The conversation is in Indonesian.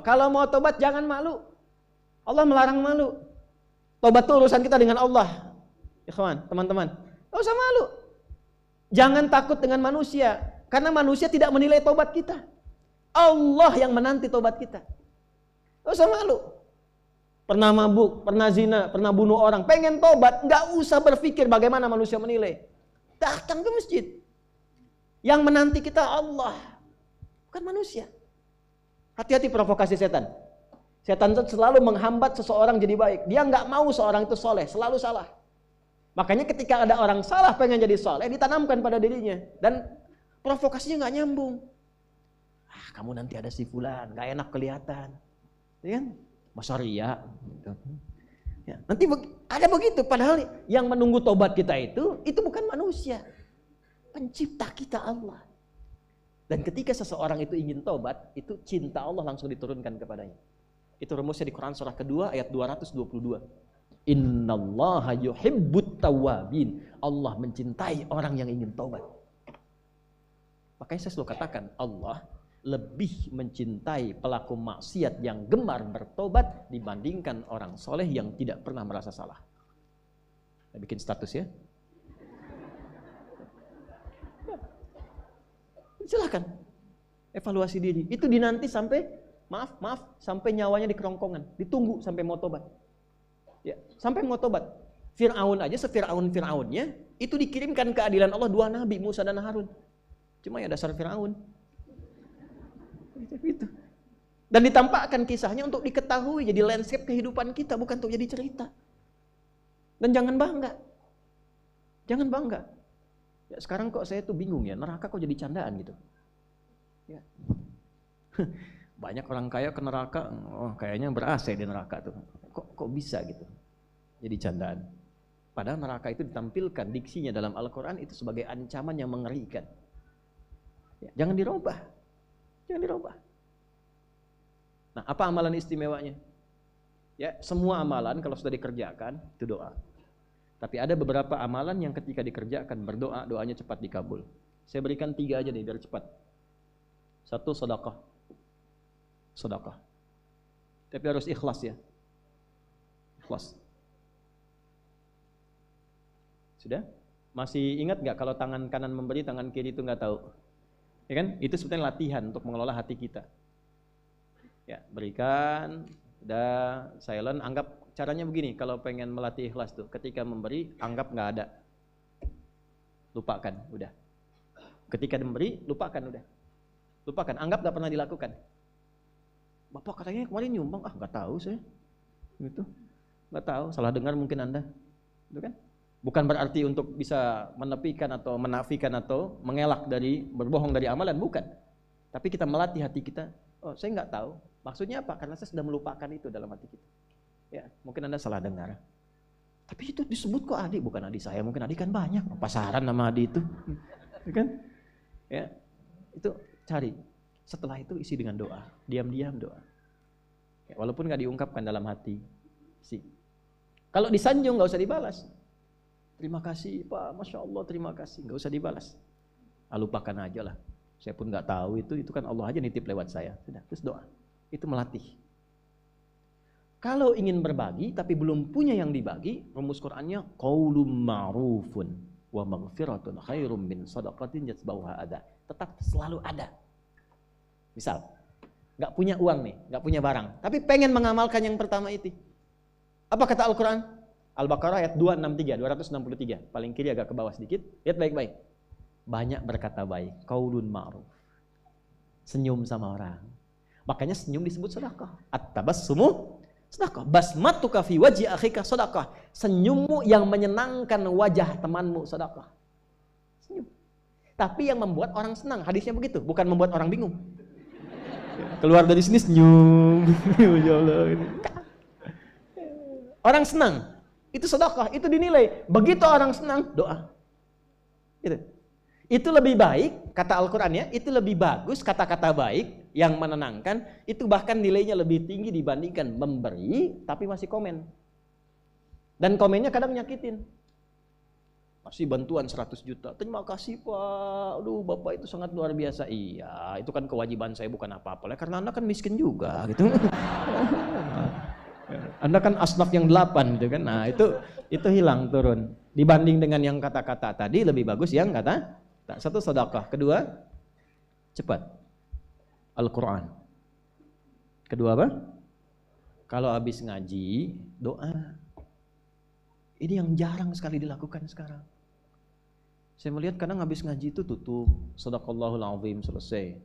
Kalau mau tobat jangan malu. Allah melarang malu. Tobat itu urusan kita dengan Allah. Ikhwan, teman-teman, gak usah malu. Jangan takut dengan manusia, karena manusia tidak menilai tobat kita. Allah yang menanti tobat kita. Gak usah malu. Pernah mabuk, pernah zina, pernah bunuh orang, pengen tobat, gak usah berpikir bagaimana manusia menilai. Datang ke masjid. Yang menanti kita Allah, bukan manusia. Hati-hati provokasi setan. Setan selalu menghambat seseorang jadi baik. Dia nggak mau seorang itu soleh, selalu salah. Makanya ketika ada orang salah pengen jadi soleh, ditanamkan pada dirinya. Dan provokasinya nggak nyambung. Kamu nanti ada si fulan, nggak enak kelihatan. Ya kan? Masa ria. Ya, nanti ada begitu. Padahal yang menunggu tobat kita itu bukan manusia. Pencipta kita Allah. Dan ketika seseorang itu ingin tobat, itu cinta Allah langsung diturunkan kepadanya. Itu rumusnya di Quran surah kedua ayat 222. Innallaha yuhibbut tawwabin. Allah mencintai orang yang ingin tobat. Makanya saya selalu katakan, Allah lebih mencintai pelaku maksiat yang gemar bertobat dibandingkan orang soleh yang tidak pernah merasa salah. Saya bikin status ya. Silakan evaluasi diri. Itu dinanti sampai sampai nyawanya di kerongkongan, ditunggu sampai mau tobat. Ya, sampai mau tobat. Fir'aun aja Fir'aunnya itu dikirimkan keadilan Allah 2 nabi, Musa dan Harun. Cuma ya dasar Fir'aun. Itu. Dan ditampakkan kisahnya untuk diketahui jadi landscape kehidupan kita, bukan untuk jadi cerita. Dan jangan bangga. Jangan bangga. Ya, sekarang kok saya tuh bingung ya, neraka kok jadi candaan gitu. Ya. Banyak orang kaya ke neraka, kayaknya ber-AC di neraka tuh. Kok bisa gitu? Jadi candaan. Padahal neraka itu ditampilkan diksinya dalam Al-Quran itu sebagai ancaman yang mengerikan. Ya, jangan dirubah. Jangan dirubah. Nah, apa amalan istimewanya? Ya, semua amalan kalau sudah dikerjakan itu doa. Tapi ada beberapa amalan yang ketika dikerjakan berdoa, doanya cepat dikabul. Saya berikan 3 aja nih biar cepat. 1, sedekah. Sedekah. Tapi harus ikhlas ya. Ikhlas. Sudah? Masih ingat nggak kalau tangan kanan memberi, tangan kiri itu nggak tahu? Ya kan? Itu sebetulnya latihan untuk mengelola hati kita. Ya, berikan, udah silent, anggap caranya begini, kalau pengen melatih ikhlas tuh, ketika memberi, anggap nggak ada. Lupakan, udah. Ketika memberi, lupakan, udah. Lupakan, anggap nggak pernah dilakukan. Bapak katanya kemarin nyumbang, nggak tahu saya. Gitu. Nggak tahu, salah dengar mungkin Anda. Itu kan? Bukan berarti untuk bisa menepikan atau menafikan atau mengelak dari, berbohong dari amalan, bukan. Tapi kita melatih hati kita, saya nggak tahu. Maksudnya apa? Karena saya sudah melupakan itu dalam hati kita. Ya, mungkin Anda salah dengar. Tapi itu disebut kok adik, bukan adik saya, mungkin adik kan banyak. Pasaran nama adik itu. Kan? Ya. Itu cari. Setelah itu isi dengan doa, diam-diam doa. Ya, walaupun nggak diungkapkan dalam hati. Kalau disanjung nggak usah dibalas. Terima kasih Pak, Masya Allah, terima kasih. Nggak usah dibalas. Lupakan aja lah. Saya pun nggak tahu itu kan Allah aja nitip lewat saya. Sudah, terus doa. Itu melatih. Kalau ingin berbagi tapi belum punya yang dibagi, rumus Qur'annya qaulun ma'rufun wa maghfiratun khairum min shadaqatin yatba'uha adha. Tetap selalu ada. Misal, nggak punya uang nih, nggak punya barang, tapi pengen mengamalkan yang pertama itu. Apa kata Al-Quran? Al-Baqarah ayat 263, paling kiri agak ke bawah sedikit. Lihat baik-baik. Banyak berkata baik, qaulun ma'ruf. Senyum sama orang. Makanya senyum disebut sedekah. At-tabassumu sedekah. Basmatuka fi wajhi akhika sedekah. Senyummu yang menyenangkan wajah temanmu sedekah. Senyum. Tapi yang membuat orang senang, hadisnya begitu, bukan membuat orang bingung. Keluar dari sini senyum. Orang senang, itu sedekah, itu dinilai. Begitu orang senang, doa. Itu lebih baik, kata Al-Quran ya, itu lebih bagus kata-kata baik yang menenangkan, itu bahkan nilainya lebih tinggi dibandingkan memberi tapi masih komen. Dan komennya kadang nyakitin. kasih bantuan 100 juta. Terima kasih Pak. Aduh, Bapak itu sangat luar biasa. Iya, itu kan kewajiban saya, bukan apa-apa. Karena Anda kan miskin juga gitu. Anda kan asnaf yang 8 gitu kan. Nah, itu hilang, turun. Dibanding dengan yang kata-kata tadi, lebih bagus yang kata. Satu, sedekah. Kedua, cepat. Al-Quran. Kedua apa? Kalau habis ngaji, doa. Ini yang jarang sekali dilakukan sekarang. Saya melihat kadang habis ngaji itu tutup, Shadaqallahul Azim, selesai.